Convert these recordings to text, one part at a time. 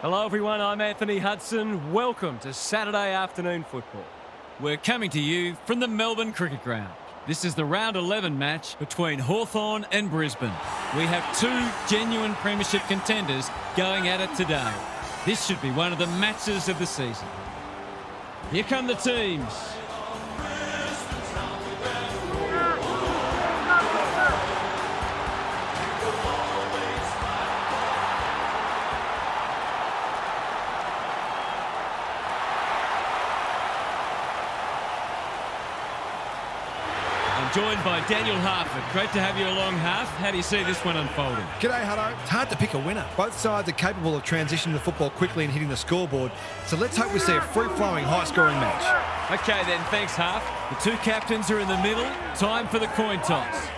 Hello everyone, I'm Anthony Hudson. Welcome to Saturday afternoon football. We're coming to you from the Melbourne Cricket Ground. This is the round 11 match between Hawthorn and Brisbane. We have two genuine premiership contenders going at it today. This should be one of the matches of the season. Here come the teams. Joined by Daniel Harford. Great to have you along, Harf. How do you see this one unfolding? G'day, Hutto. It's hard to pick a winner. Both sides are capable of transitioning the football quickly and hitting the scoreboard, so let's hope we see a free-flowing, high-scoring match. Okay then, thanks, Harf. The two captains are in the middle. Time for the coin toss.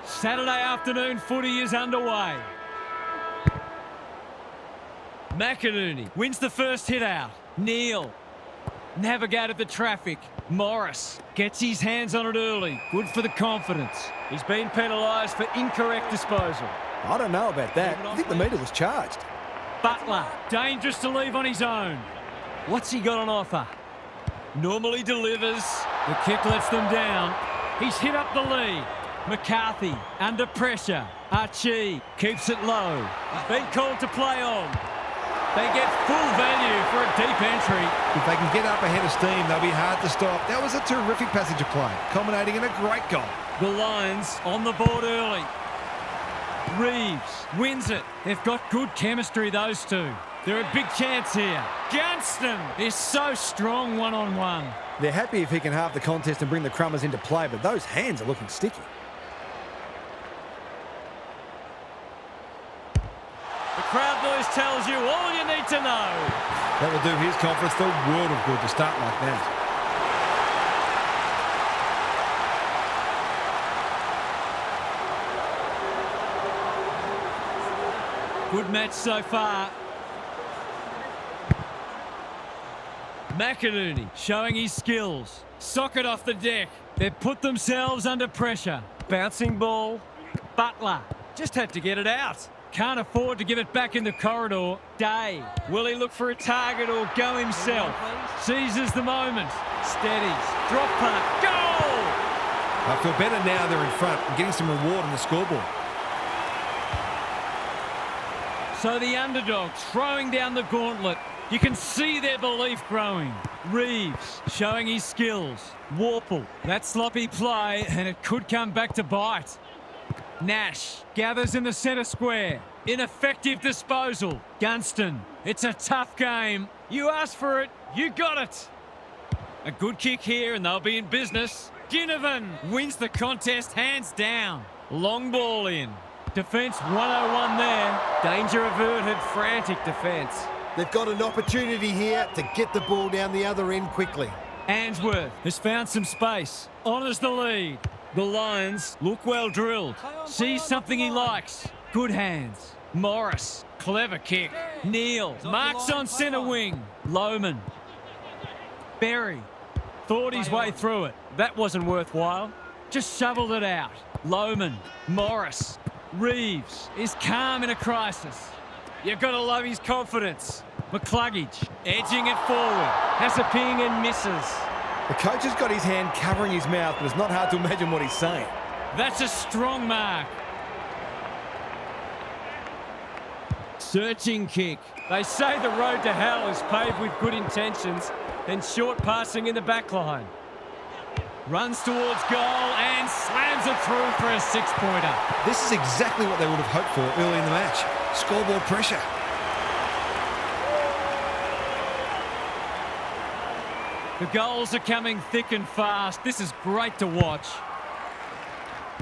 Saturday afternoon footy is underway. McInerney wins the first hit out. Neal navigated the traffic. Morris gets his hands on it early. Good for the confidence. He's been penalised for incorrect disposal. I don't know about that. I think the meter was charged. Butler, dangerous to leave on his own. What's he got on offer? Normally delivers. The kick lets them down. He's hit up the lead. McCarthy under pressure. Archie keeps it low. He's been called to play on. They get full value for a deep entry. If they can get up ahead of steam, they'll be hard to stop. That was a terrific passage of play, culminating in a great goal. The Lions on the board early. Reeves wins it. They've got good chemistry, those two. They're a big chance here. Gunston is so strong one-on-one. They're happy if he can halve the contest and bring the Crummers into play, but those hands are looking sticky. The crowd noise tells you all you need to know. That will do his conference the world of good to start like that. Good match so far. McInerney showing his skills. Socket off the deck. They've put themselves under pressure. Bouncing ball. Butler just had to get it out. Can't afford to give it back in the corridor. Day. Will he look for a target or go himself? Seizes the moment. Steadies. Drop punt. Goal! I feel better now they're in front and getting some reward on the scoreboard. So the underdog throwing down the gauntlet. You can see their belief growing. Reeves showing his skills. Warple. That sloppy play and it could come back to bite. Nash gathers in the centre square. Ineffective disposal. Gunston. It's a tough game. You asked for it. You got it. A good kick here and they'll be in business. Ginnivan wins the contest hands down. Long ball in. Defence 101 there. Danger averted, frantic defence. They've got an opportunity here to get the ball down the other end quickly. Answorth has found some space. Honours the lead. The Lions look well drilled. Sees something he likes. Good hands. Morris. Clever kick. Neal. Marks on centre wing. Lohman. Berry. Thought his way through it. That wasn't worthwhile. Just shoveled it out. Lohman. Morris. Reeves is calm in a crisis. You've got to love his confidence. McCluggage edging it forward. Has a ping and misses. The coach has got his hand covering his mouth, but it's not hard to imagine what he's saying. That's a strong mark. Searching kick. They say the road to hell is paved with good intentions and short passing in the back line. Runs towards goal and slams it through for a six-pointer. This is exactly what they would have hoped for early in the match. Scoreboard pressure. The goals are coming thick and fast. This is great to watch.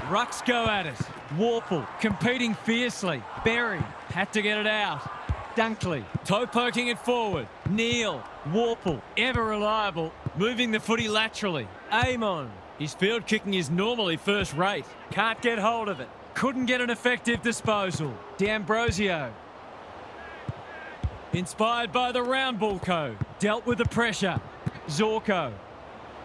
Rucks go at it. Warple competing fiercely. Berry had to get it out. Dunkley, toe poking it forward. Neal, Warple, ever reliable, moving the footy laterally. Amon, his field kicking is normally first rate. Can't get hold of it. Couldn't get an effective disposal. D'Ambrosio, inspired by the round ball code, dealt with the pressure. Zorko,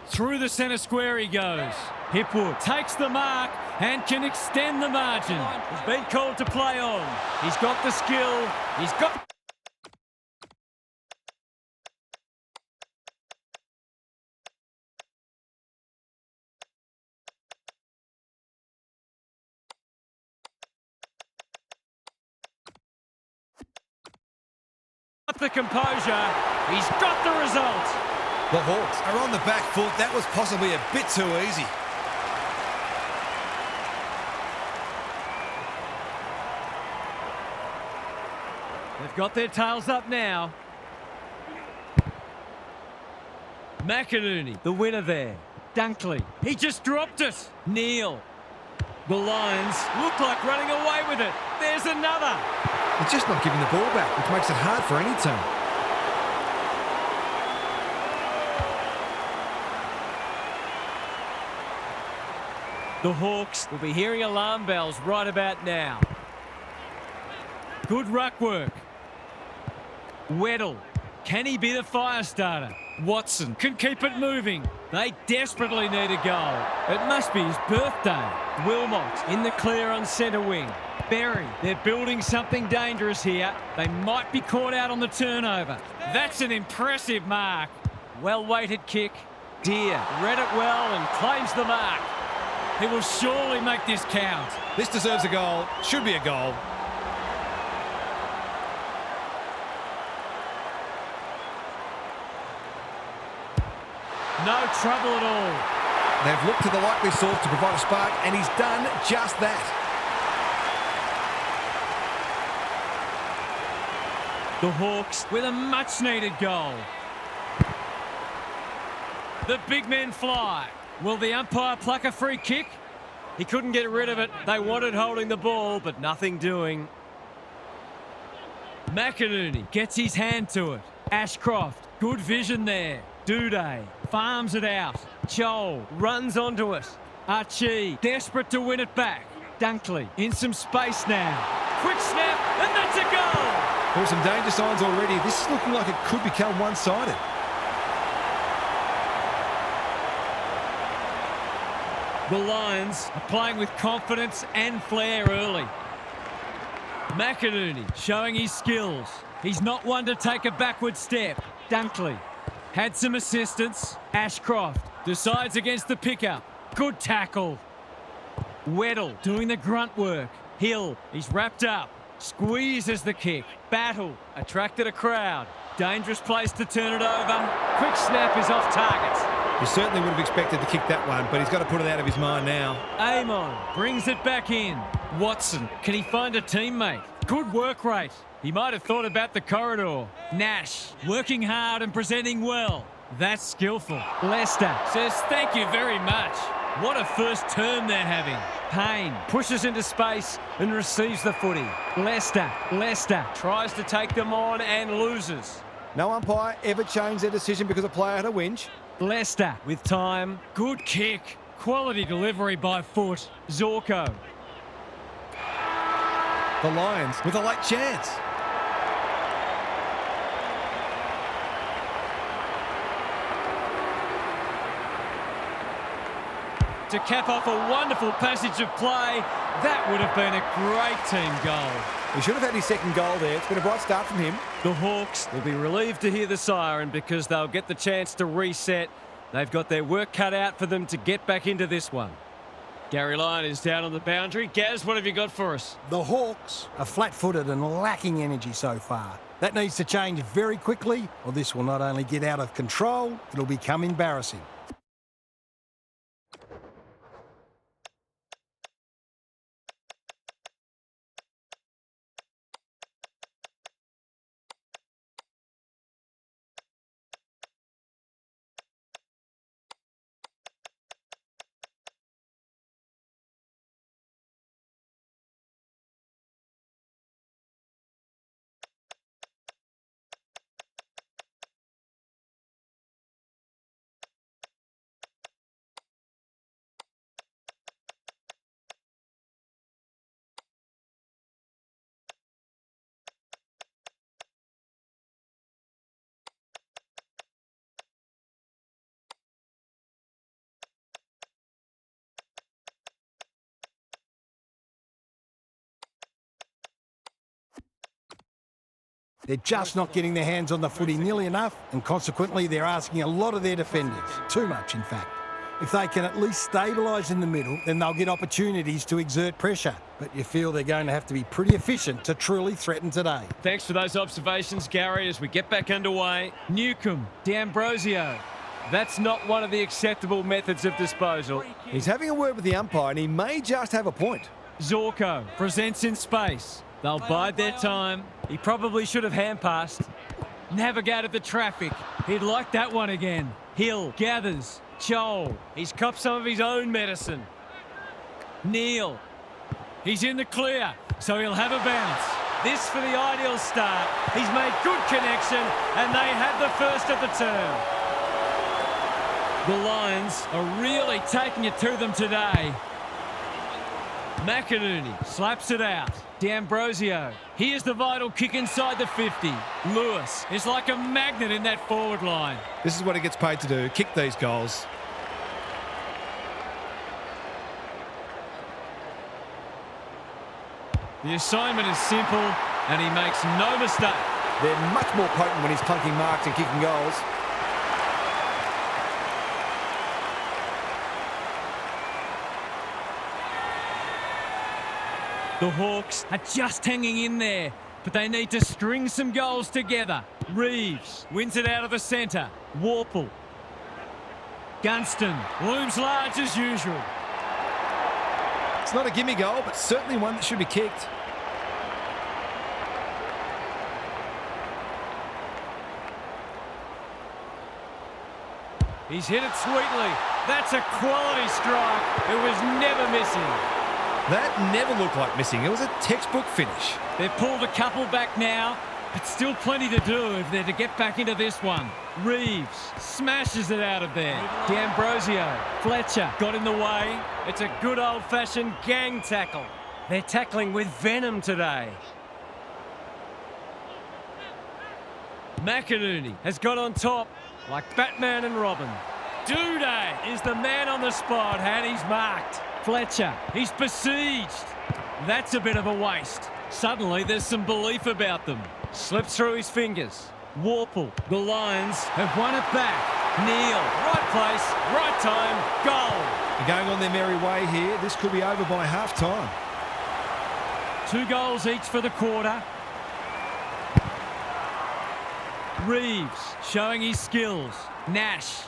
through the centre square he goes. Hipwood takes the mark and can extend the margin. He's been called to play on. He's got the skill. He's got... the composure. He's got the result. The Hawks are on the back foot. That was possibly a bit too easy. They've got their tails up now. McInerney, the winner there. Dunkley, he just dropped it. Neal. The Lions look like running away with it. There's another. They're just not giving the ball back, which makes it hard for any team. The Hawks will be hearing alarm bells right about now. Good ruck work. Weddle, can he be the fire starter? Watson can keep it moving. They desperately need a goal. It must be his birthday. Wilmot in the clear on centre wing. Berry, they're building something dangerous here. They might be caught out on the turnover. That's an impressive mark. Well-weighted kick. Deer read it well and claims the mark. He will surely make this count. This deserves a goal. Should be a goal. No trouble at all. They've looked to the likely source to provide a spark, and he's done just that. The Hawks with a much-needed goal. The big men fly. Will the umpire pluck a free kick? He couldn't get rid of it. They wanted holding the ball, but nothing doing. McInerney gets his hand to it. Ashcroft, good vision there. Duday farms it out. Joel runs onto it. Archie desperate to win it back. Dunkley in some space now. Quick snap, and that's a goal! There are some danger signs already. This is looking like it could become one-sided. The Lions are playing with confidence and flair early. McInerney showing his skills. He's not one to take a backward step. Dunkley had some assistance. Ashcroft decides against the pickup. Good tackle. Weddle doing the grunt work. Hill, he's wrapped up. Squeezes the kick. Battle attracted a crowd. Dangerous place to turn it over. Quick snap is off target. He certainly would have expected to kick that one, but he's got to put it out of his mind now. Amon brings it back in. Watson, can he find a teammate? Good work rate. He might have thought about the corridor. Nash, working hard and presenting well. That's skillful. Lester says thank you very much. What a first term they're having. Payne Pushes into space and receives the footy. Lester Tries to take them on and loses. No umpire ever changed their decision because a player had a whinge. Lester With time, good kick. Quality delivery by foot. Zorko. The Lions with a late chance. To cap off a wonderful passage of play, that would have been a great team goal. He should have had his second goal there. It's been a bright start from him. The Hawks will be relieved to hear the siren because they'll get the chance to reset. They've got their work cut out for them to get back into this one. Gary Lyon is down on the boundary. Gaz, what have you got for us? The Hawks are flat-footed and lacking energy so far. That needs to change very quickly, or this will not only get out of control, it'll become embarrassing. They're just not getting their hands on the footy nearly enough, and consequently they're asking a lot of their defenders. Too much, in fact. If they can at least stabilise in the middle, then they'll get opportunities to exert pressure. But you feel they're going to have to be pretty efficient to truly threaten today. Thanks for those observations, Gary, as we get back underway. Newcombe, D'Ambrosio. That's not one of the acceptable methods of disposal. He's having a word with the umpire, and he may just have a point. Zorko presents in space. They'll bide their time. He probably should have hand-passed. Navigated the traffic. He'd like that one again. Hill gathers. Chol. He's copped some of his own medicine. Neal. He's in the clear, so he'll have a bounce. This for the ideal start. He's made good connection, and they have the first of the term. The Lions are really taking it to them today. McInerney slaps it out. D'Ambrosio. Here's the vital kick inside the 50. Lewis is like a magnet in that forward line. This is what he gets paid to do, kick these goals. The assignment is simple, and he makes no mistake. They're much more potent when he's clunking marks and kicking goals. The Hawks are just hanging in there, but they need to string some goals together. Reeves wins it out of the centre. Warple. Gunston looms large as usual. It's not a gimme goal, but certainly one that should be kicked. He's hit it sweetly. That's a quality strike. It was never missing. That never looked like missing. It was a textbook finish. They've pulled a couple back now, but still plenty to do if they're to get back into this one. Reeves smashes it out of there. D'Ambrosio. Fletcher got in the way. It's a good old-fashioned gang tackle. They're tackling with venom today. McInerney has got on top like Batman and Robin. Duday is the man on the spot, and he's marked. Fletcher, he's besieged. That's a bit of a waste. Suddenly there's some belief about them. Slips through his fingers. Warple, the Lions have won it back. Neal, Right place, right time, goal. They're going on their merry way here. This could be over by half-time. 2 goals each for the quarter. Reeves showing his skills. Nash.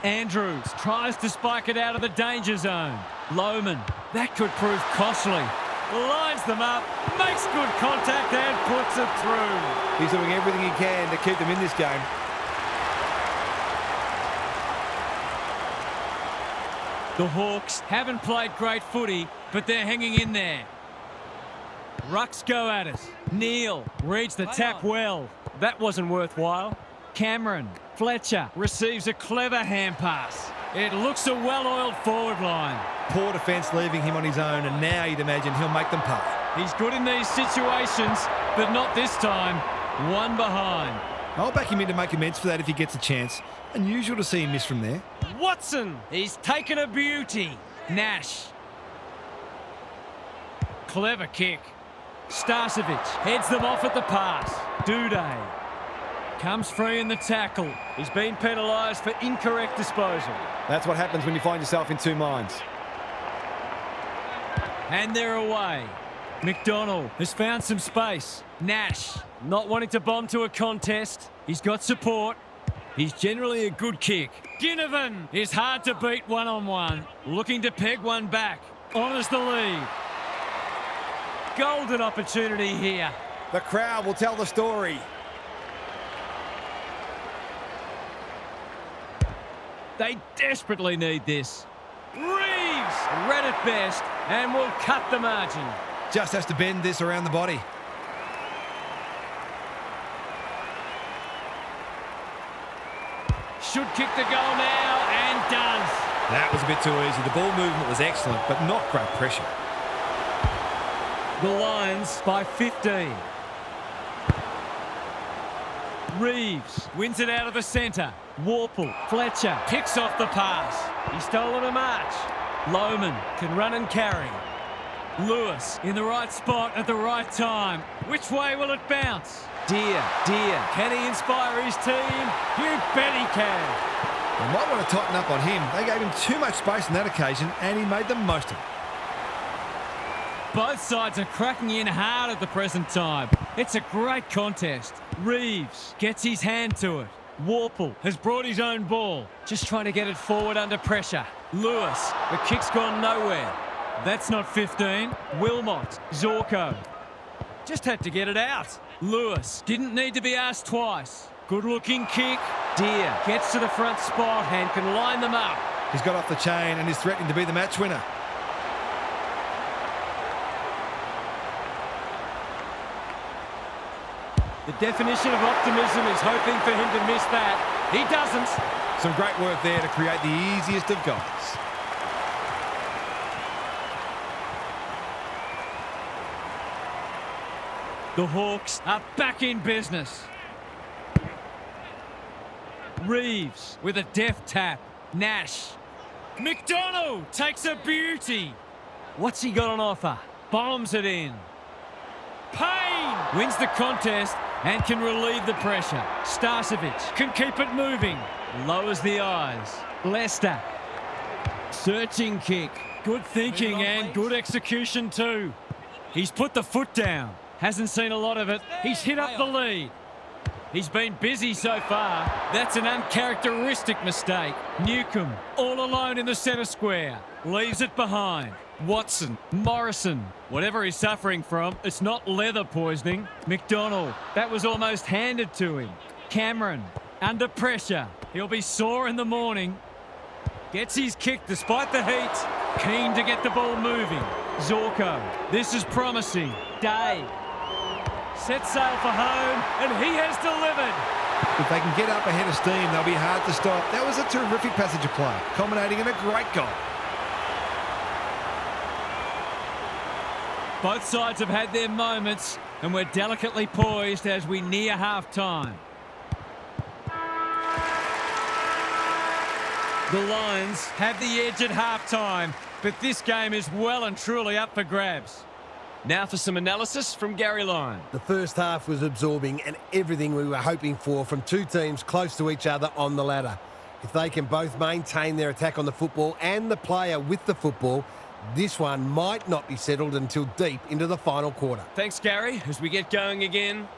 Andrews tries to spike it out of the danger zone. Lohman, that could prove costly. Lines them up, makes good contact and puts it through. He's doing everything he can to keep them in this game. The Hawks haven't played great footy, but they're hanging in there. Rucks go at it. Neal reads the tap well. That wasn't worthwhile. Cameron. Fletcher receives a clever hand pass. It looks a well-oiled forward line. Poor defence leaving him on his own, and now you'd imagine he'll make them pay. He's good in these situations, but not this time. One behind. I'll back him in to make amends for that if he gets a chance. Unusual to see him miss from there. Watson, he's taken a beauty. Nash. Clever kick. Starcevic heads them off at the pass. Duday comes free in the tackle. He's been penalised for incorrect disposal. That's what happens when you find yourself in two minds. And they're away. McDonald has found some space. Nash Not wanting to bomb to a contest. He's got support. He's generally a good kick. Ginnivan is hard to beat one-on-one. Looking to peg one back. Honours the lead. Golden opportunity here. The crowd will tell the story. They desperately need this. Reeves read it best and will cut the margin. Just has to bend this around the body. Should kick the goal now and does. That was a bit too easy. The ball movement was excellent, but not great pressure. The Lions by 15. Reeves wins it out of the centre. Warple, Fletcher picks off the pass. He's stolen a march. Lohman can run and carry. Lewis in the right spot at the right time. Which way will it bounce? Dear. Can he inspire his team? You bet he can. They might want to tighten up on him. They gave him too much space on that occasion, and he made the most of it. Both sides are cracking in hard at the present time. It's a great contest. Reeves gets his hand to it. Warple has brought his own ball. Just trying to get it forward under pressure. Lewis, the kick's gone nowhere. That's not 15. Wilmot, Zorko. Just had to get it out. Lewis didn't need to be asked twice. Good-looking kick. Dear gets to the front spot and can line them up. He's got off the chain and is threatening to be the match winner. The definition of optimism is hoping for him to miss that. He doesn't. Some great work there to create the easiest of goals. The Hawks are back in business. Reeves with a deft tap. Nash. McDonald takes a beauty. What's he got on offer? Bombs it in. Payne wins the contest and can relieve the pressure. Starcevic can keep it moving. Lowers the eyes. Leicester. Searching kick. Good thinking and good execution too. He's put the foot down. Hasn't seen a lot of it. He's hit up the lead. He's been busy so far. That's an uncharacteristic mistake. Newcomb all alone in the centre square. Leaves it behind. Watson, Morrison, whatever he's suffering from, it's not leather poisoning. McDonald, that was almost handed to him. Cameron, under pressure. He'll be sore in the morning. Gets his kick despite the heat. Keen to get the ball moving. Zorko, this is promising. Day. Set sail for home, and he has delivered. If they can get up ahead of steam, they'll be hard to stop. That was a terrific passage of play, culminating in a great goal. Both sides have had their moments, and we're delicately poised as we near half-time. The Lions have the edge at half-time, but this game is well and truly up for grabs. Now for some analysis from Gary Lyon. The first half was absorbing and everything we were hoping for from two teams close to each other on the ladder. If they can both maintain their attack on the football and the player with the football, this one might not be settled until deep into the final quarter. Thanks, Gary. As we get going again.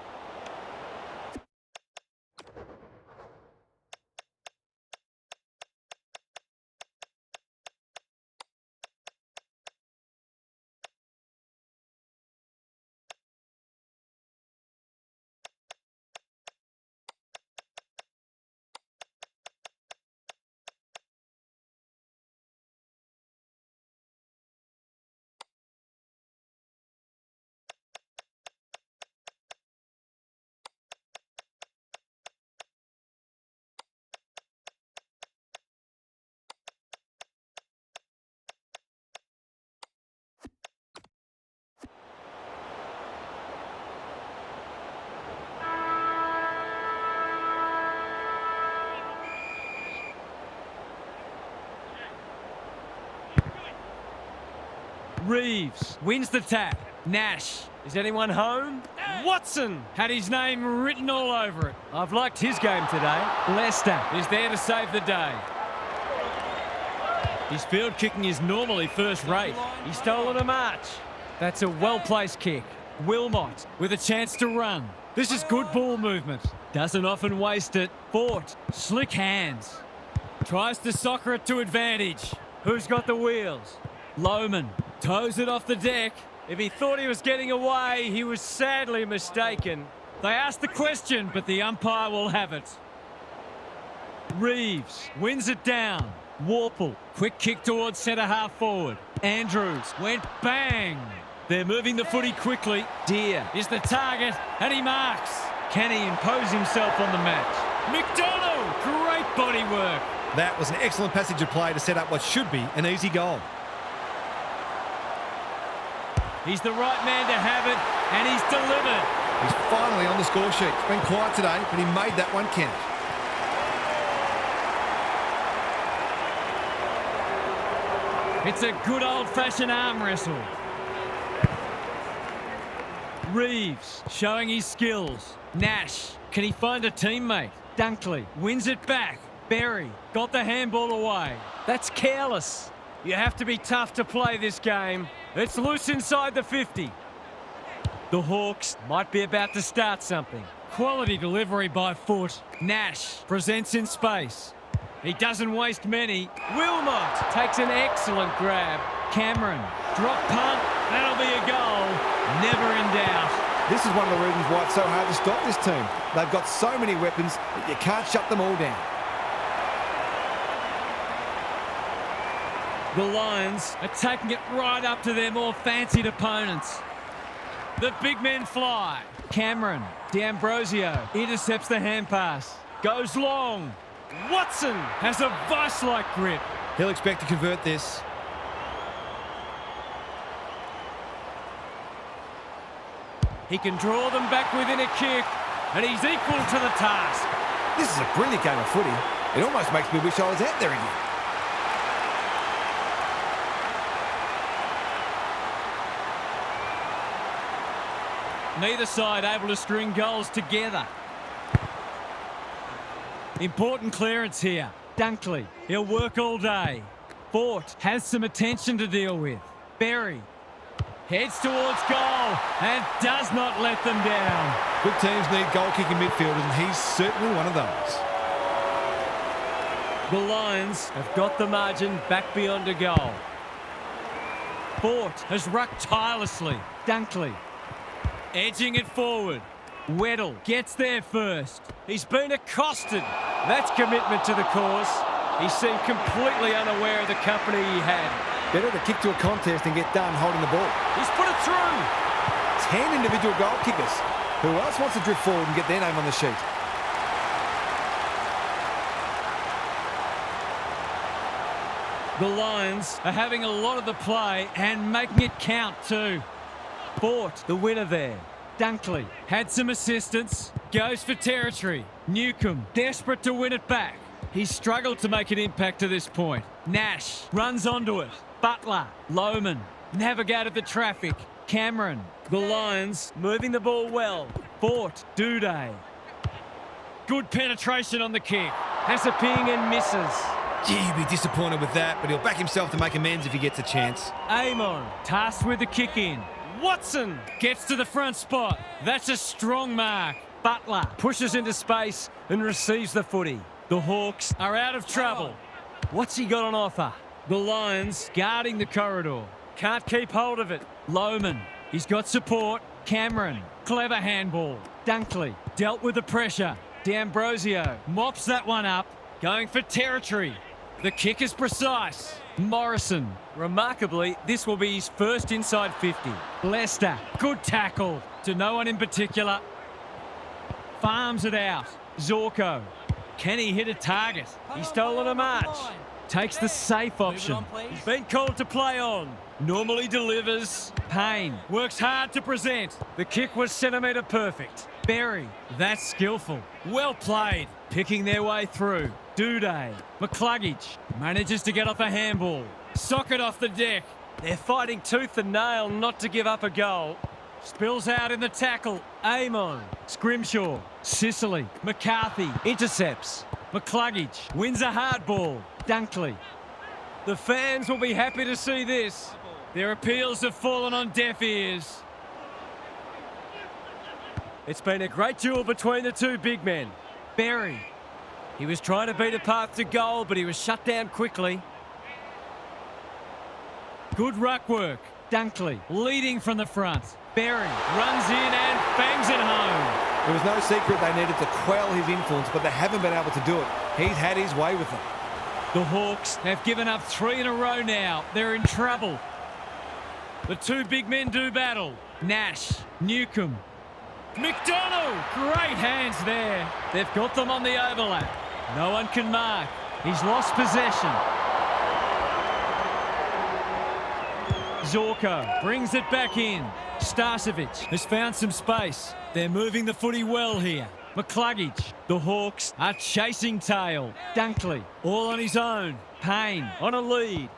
Reeves wins the tap. Nash. Is anyone home? Watson Had his name written all over it. I've liked his game today. Leicester is there to save the day. His field kicking is normally first rate. He's stolen a march. That's a well-placed kick. Wilmot with a chance to run. This is good ball movement. Doesn't often waste it. Fort, slick hands. Tries to soccer it to advantage. Who's got the wheels? Lohman toes it off the deck. If he thought he was getting away, he was sadly mistaken. They asked the question, but the umpire will have it. Reeves wins it down. Warple, quick kick towards centre half forward. Andrews went bang. They're moving the footy quickly. Dear Is the target, and he marks. Can he impose himself on the match? McDonald, great body work. That was an excellent passage of play to set up what should be an easy goal. He's the right man to have it, and he's delivered. He's finally on the score sheet. It's been quiet today, but he made that one count. It's a good old-fashioned arm wrestle. Reeves showing his skills. Nash, can he find a teammate? Dunkley wins it back. Berry got the handball away. That's careless. You have to be tough to play this game. It's loose inside the 50. The Hawks might be about to start something. Quality delivery by foot. Nash presents in space. He doesn't waste many. Wilmot takes an excellent grab. Cameron, drop punt. That'll be a goal. Never in doubt. This is one of the reasons why it's so hard to stop this team. They've got so many weapons that you can't shut them all down. The Lions are taking it right up to their more fancied opponents. The big men fly. Cameron, D'Ambrosio intercepts the hand pass. Goes long. Watson has a vice-like grip. He'll expect to convert this. He can draw them back within a kick, and he's equal to the task. This is a brilliant game of footy. It almost makes me wish I was out there again. Neither side able to string goals together. Important clearance here. Dunkley, he'll work all day. Fort has some attention to deal with. Berry heads towards goal and does not let them down. Good teams need goal-kicking midfielders, and he's certainly one of those. The Lions have got the margin back beyond a goal. Fort has rucked tirelessly. Dunkley edging it forward. Weddle gets there first. He's been accosted. That's commitment to the cause. He seemed completely unaware of the company he had. Better to kick to a contest and get done holding the ball. He's put it through. 10 individual goal kickers. Who else wants to drift forward and get their name on the sheet? The Lions are having a lot of the play and making it count too. Fort, The winner there. Dunkley had some assistance. Goes for territory. Newcomb desperate to win it back. He's struggled to make an impact to this point. Nash runs onto it. Butler, Lohman navigated the traffic. Cameron, The Lions moving the ball well. Fort, Duday. Good penetration on the kick. Has a ping and misses. Gee, he'd be disappointed with that, but he'll back himself to make amends if he gets a chance. Amon Tasked with the kick in. Watson Gets to the front spot. That's a strong mark. Butler pushes into space and receives the footy. The Hawks are out of trouble. What's he got on offer? The Lions guarding the corridor. Can't keep hold of it. Lohman, he's got support. Cameron, clever handball. Dunkley dealt with the pressure. D'Ambrosio mops that one up. Going for territory. The kick is precise. Morrison. Remarkably, this will be his first inside 50. Lester, good tackle. To no one in particular. Farms it out. Zorko. Can he hit a target? He's stolen a march. Takes the safe option. He's been called to play on. Normally delivers. Payne works hard to present. The kick was centimetre perfect. Berry, that's skillful. Well played. Picking their way through. Duday. McCluggage manages to get off a handball. Socket off the deck. They're fighting tooth and nail not to give up a goal. Spills out in the tackle. Amon. Scrimshaw. Sicily. McCarthy. Intercepts. McCluggage wins a hard ball. Dunkley. The fans will be happy to see this. Their appeals have fallen on deaf ears. It's been a great duel between the two big men. Berry. He was trying to beat a path to goal, but he was shut down quickly. Good ruck work. Dunkley leading from the front. Berry runs in and bangs it home. There was no secret they needed to quell his influence, but they haven't been able to do it. He's had his way with them. The Hawks have given up 3 in a row now. They're in trouble. The two big men do battle. Nash, Newcomb. McDonald! Great hands there. They've got them on the overlap. No one can mark. He's lost possession. Zorko brings it back in. Starcevic has found some space. They're moving the footy well here. McCluggage. The Hawks are chasing tail. Dunkley all on his own. Payne on a lead.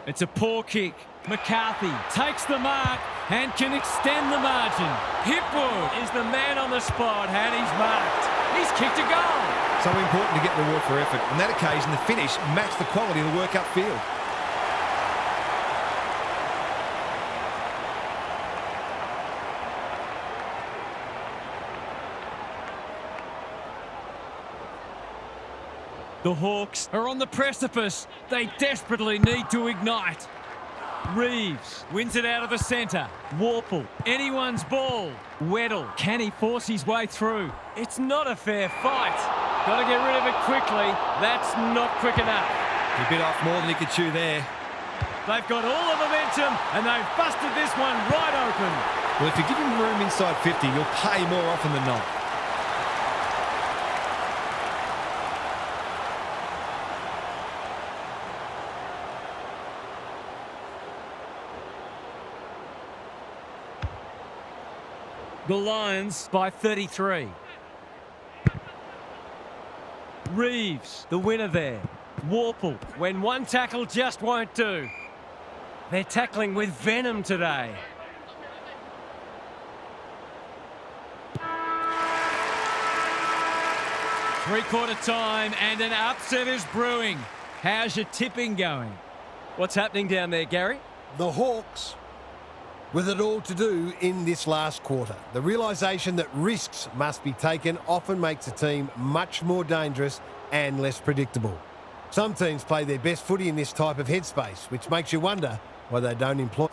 It's a poor kick. McCarthy takes the mark and can extend the margin. Hipwood Is the man on the spot, and he's marked. He's kicked a goal. So important to get reward for effort. On that occasion, the finish matched the quality of the work upfield. The Hawks are on the precipice. They desperately need to ignite. Reeves wins it out of the centre. Warple, anyone's ball. Weddle, can he force his way through? It's not a fair fight. Got to get rid of it quickly. That's not quick enough. He bit off more than he could chew there. They've got all the momentum, and they've busted this one right open. Well, if you give him room inside 50, you'll pay more often than not. The Lions by 33. Reeves, The winner there. Warple, When one tackle just won't do. They're tackling with venom today. three-quarter time and an upset is brewing. How's your tipping going? What's happening down there, Gary? The Hawks with it all to do in this last quarter. The realisation that risks must be taken often makes a team much more dangerous and less predictable. Some teams play their best footy in this type of headspace, which makes you wonder why they don't employ...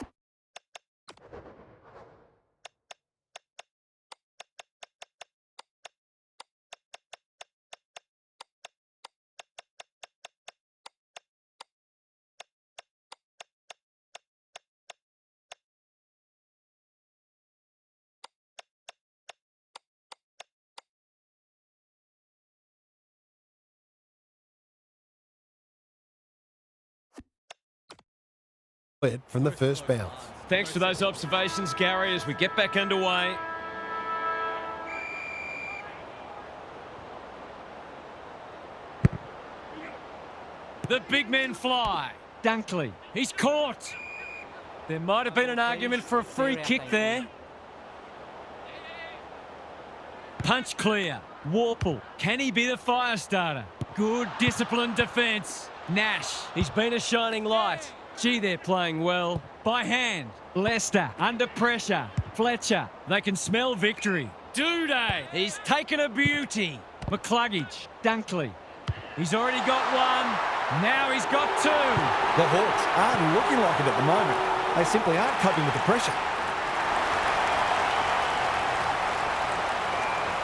it from the first bounce. Thanks for those observations, Gary, as we get back underway. The big men fly. Dunkley, he's caught. There might have been an argument for a free kick there. Punch clear. Warple, can he be the fire starter? Good disciplined defence. Nash, He's been a shining light. Gee, they're playing well. by hand. Leicester under pressure. Fletcher, they can smell victory. Duday, He's taken a beauty. McCluggage, Dunkley. He's already got one. Now he's got two. The Hawks aren't looking like it at the moment. They simply aren't coping with the pressure.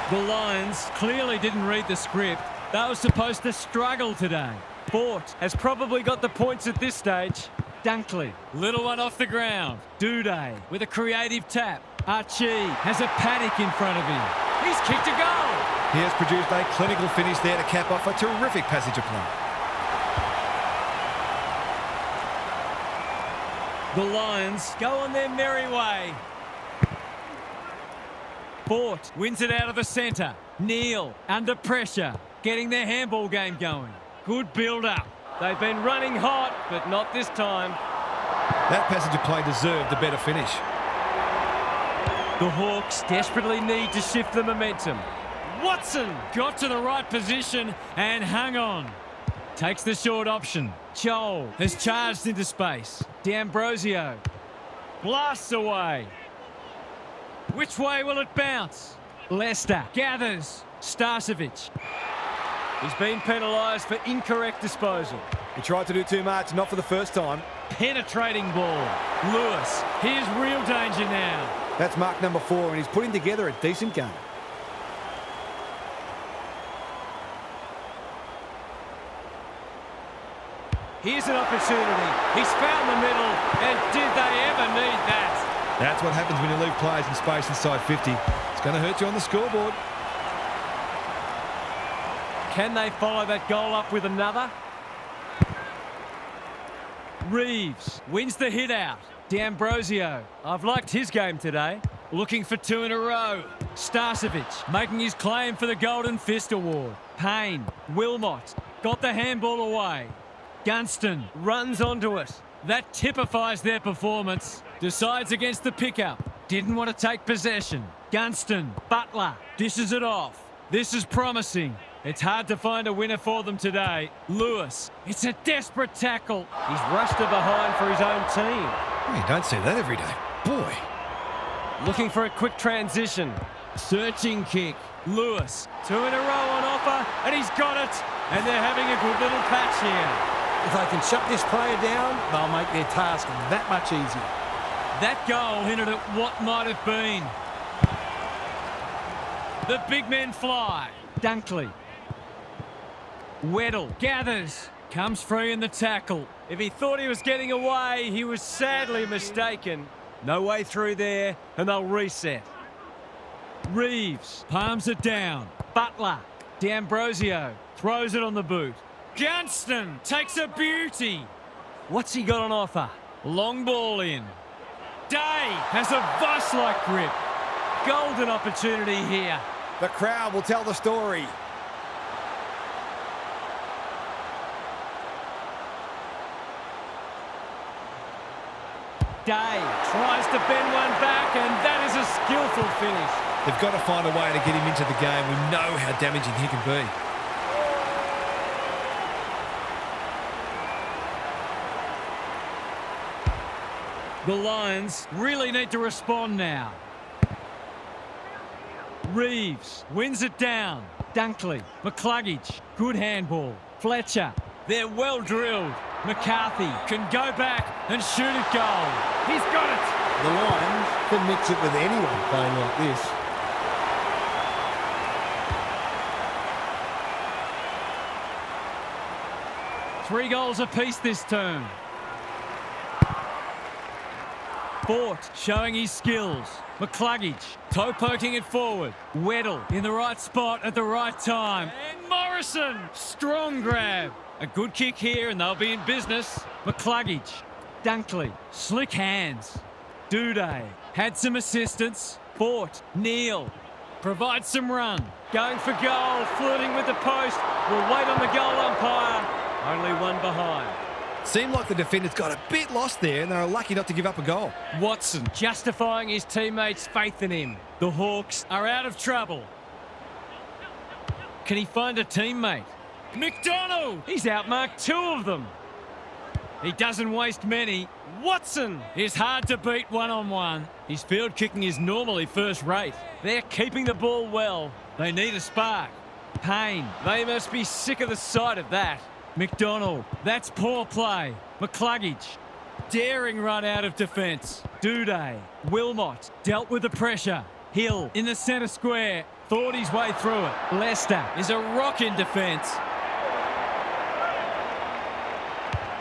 The Lions clearly didn't read the script. They were supposed to struggle today. Fort has probably got the points at this stage. Dunkley, little one off the ground. Duday with a creative tap. Archie has a paddock in front of him. He's kicked a goal. He has produced a clinical finish there to cap off a terrific passage of play. The Lions go on their merry way. Fort wins it out of the centre. Neal under pressure, getting their handball game going. Good build-up. They've been running hot, but not this time. That passage of play deserved a better finish. The Hawks desperately need to shift the momentum. Watson got to the right position and hung on. Takes the short option. Joel has charged into space. D'Ambrosio blasts away. Which way will it bounce? Leicester gathers. Starcevic. He's been penalised for incorrect disposal. He tried to do too much, not for the first time. Penetrating ball. Lewis, here's real danger now. That's mark number 4, and he's putting together a decent game. Here's an opportunity. He's found the middle, and did they ever need that? That's what happens when you leave players in space inside 50. It's going to hurt you on the scoreboard. Can they follow that goal up with another? Reeves wins the hit out. D'Ambrosio, I've liked his game today. looking for 2 in a row. Starcevic making his claim for the Golden Fist Award. Payne, Wilmot, got the handball away. Gunston runs onto it. That typifies their performance. Decides against the pickup. Didn't want to take possession. Gunston, Butler, dishes it off. This is promising. It's hard to find a winner for them today. Lewis, it's a desperate tackle. He's rushed her behind for his own team. You don't see that every day. Boy. Looking for a quick transition. Searching kick. Lewis, 2 in a row on offer, and he's got it. And they're having a good little patch here. If they can shut this player down, they'll make their task that much easier. That goal hinted at what might have been. The big men fly. Dunkley. Weddle gathers. Comes free in the tackle. If he thought he was getting away, he was sadly mistaken. No way through there, and they'll reset. Reeves palms it down. Butler. D'Ambrosio throws it on the boot. Gunston takes a beauty. What's he got on offer? Long ball in. Day has a vice-like grip. Golden opportunity here. The crowd will tell the story. Day tries to bend one back, and that is a skillful finish. They've got to find a way to get him into the game. We know how damaging he can be. The Lions really need to respond now. Reeves wins it down. Dunkley, McCluggage, good handball. Fletcher, they're well drilled. McCarthy can go back and shoot it goal. He's got it. The Lions can mix it with anyone playing like this. Three goals apiece this term. Fort showing his skills. McCluggage toe poking it forward. Weddle in the right spot at the right time. And Morrison, strong grab. A good kick here and they'll be in business. McCluggage, Dunkley, slick hands. Duday had some assistance. Fort, Neal, provides some run. Going for goal, flirting with the post. We'll wait on the goal umpire. Only one behind. Seemed like the defenders got a bit lost there and they were lucky not to give up a goal. Watson justifying his teammates' faith in him. The Hawks are out of trouble. Can he find a teammate? McDonald! He's outmarked 2 of them. He doesn't waste many. Watson is hard to beat one-on-one. His field kicking is normally first rate. They're keeping the ball well. They need a spark. Payne. They must be sick of the sight of that. McDonald. That's poor play. McCluggage. Daring run out of defence. Duday. Wilmot dealt with the pressure. Hill in the centre square. Thought his way through it. Leicester is a rock in defence.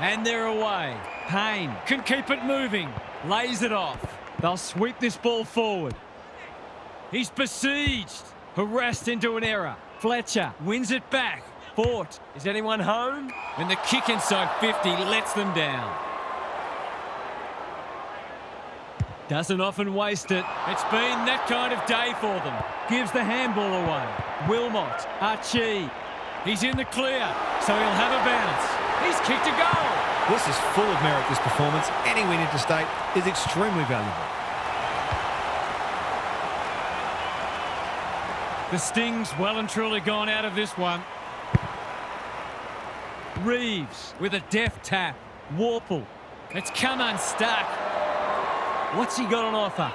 And they're away. Payne can keep it moving. Lays it off. They'll sweep this ball forward. He's besieged. Harassed into an error. Fletcher wins it back. Fort. Is anyone home? And the kick inside 50 lets them down. Doesn't often waste it. It's been that kind of day for them. Gives the handball away. Wilmot. Archie. He's in the clear, so he'll have a bounce. He's kicked a goal. This is full of merit, this performance. Any win interstate is extremely valuable. The Sting's well and truly gone out of this one. Reeves with a deft tap. Warple. It's come unstuck. What's he got on offer?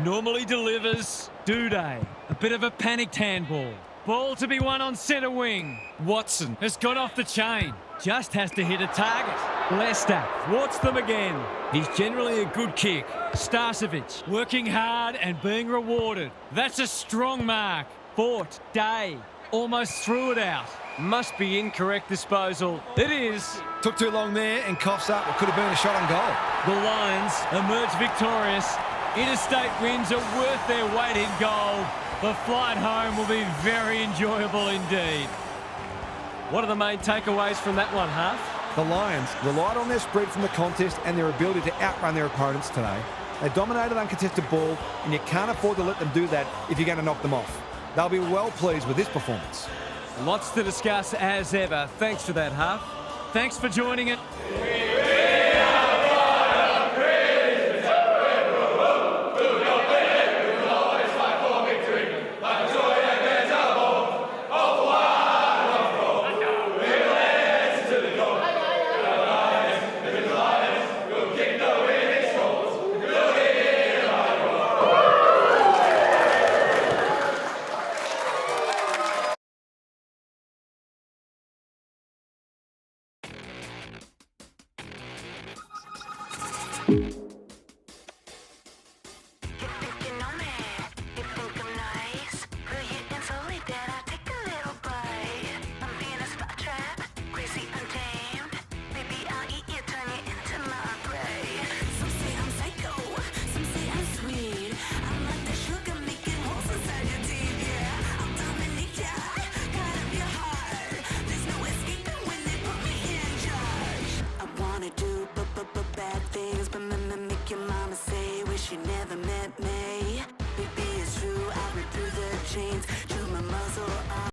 Normally delivers. Duday. A bit of a panicked handball. Ball to be won on centre wing. Watson has got off the chain. Just has to hit a target. Leicester thwarts them again. He's generally a good kick. Starcevic working hard and being rewarded. That's a strong mark. Fort. Day. Almost threw it out. Must be incorrect disposal. It is. Took too long there and coughs up what could have been a shot on goal. The Lions emerge victorious. Interstate wins are worth their weight in gold. The flight home will be very enjoyable indeed. What are the main takeaways from that one, Huff? The Lions relied on their spread from the contest and their ability to outrun their opponents today. They dominated uncontested ball, and you can't afford to let them do that if you're going to knock them off. They'll be well pleased with this performance. Lots to discuss as ever. Thanks for that, Huff. Thanks for joining it.